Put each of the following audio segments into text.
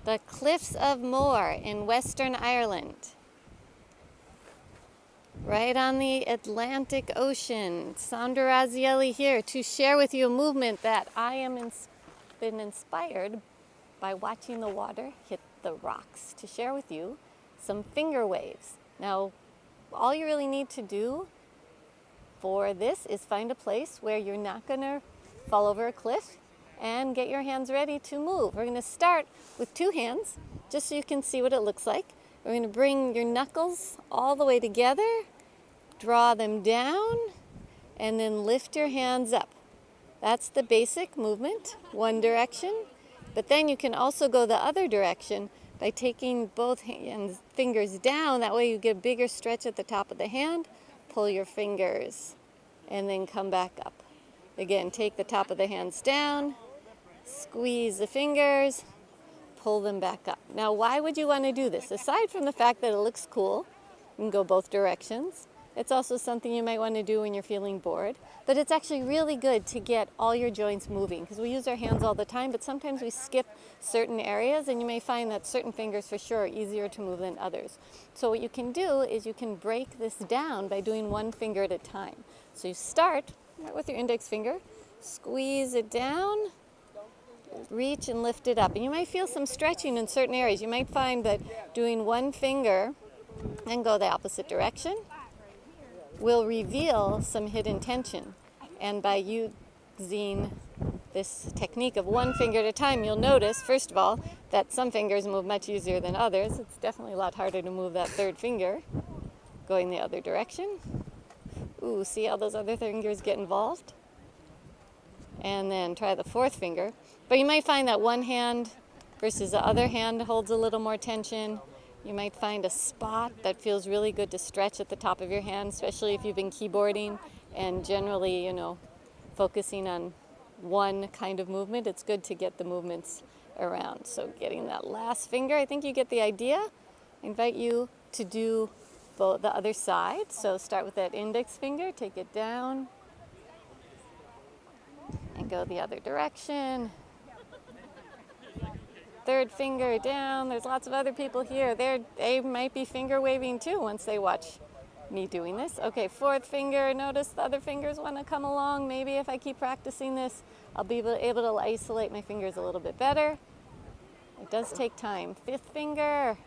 The cliffs of Moher in Western Ireland, right on the Atlantic Ocean. Sandra Razielli here to share with you a movement that I am been inspired by watching the water hit the rocks, to share with you some finger waves. Now, all you really need to do for this is find a place where you're not going to fall over a cliff and get your hands ready to move. We're going to start with two hands, just so you can see what it looks like. We're going to bring your knuckles all the way together, draw them down, and then lift your hands up. That's the basic movement, one direction. But then you can also go the other direction by taking both fingers down. That way you get a bigger stretch at the top of the hand. Pull your fingers and then come back up. Again, take the top of the hands down, squeeze the fingers, pull them back up. Now, why would you want to do this? Aside from the fact that it looks cool, you can go both directions. It's also something you might want to do when you're feeling bored. But it's actually really good to get all your joints moving, because we use our hands all the time, but sometimes we skip certain areas, and you may find that certain fingers for sure are easier to move than others. So what you can do is you can break this down by doing one finger at a time. So you start with your index finger, squeeze it down, reach and lift it up. And you might feel some stretching in certain areas. You might find that doing one finger and go the opposite direction will reveal some hidden tension. And by using this technique of one finger at a time, you'll notice, first of all, that some fingers move much easier than others. It's definitely a lot harder to move that third finger going the other direction. Ooh, see how those other fingers get involved? And then try the fourth finger. But you might find that one hand versus the other hand holds a little more tension. You might find a spot that feels really good to stretch at the top of your hand, especially if you've been keyboarding and generally, focusing on one kind of movement. It's good to get the movements around. So getting that last finger, I think you get the idea. I invite you to do both the other side. So start with that index finger, take it down, and go the other direction. Third finger down. There's lots of other people here. They might be finger waving too once they watch me doing this. Okay, fourth finger. Notice the other fingers want to come along. Maybe if I keep practicing this, I'll be able to isolate my fingers a little bit better. It does take time. Fifth finger.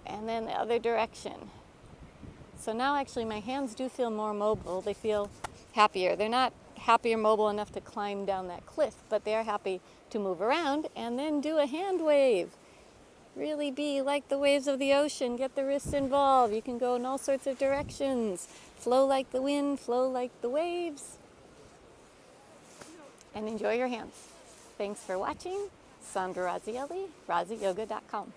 And then the other direction. So now actually my hands do feel more mobile. They feel happier. They're not happy or mobile enough to climb down that cliff, but they are happy to move around and then do a hand wave. Really be like the waves of the ocean. Get the wrists involved. You can go in all sorts of directions. Flow like the wind, flow like the waves. And enjoy your hands. Thanks for watching. Sandra Razielli, RaziYoga.com.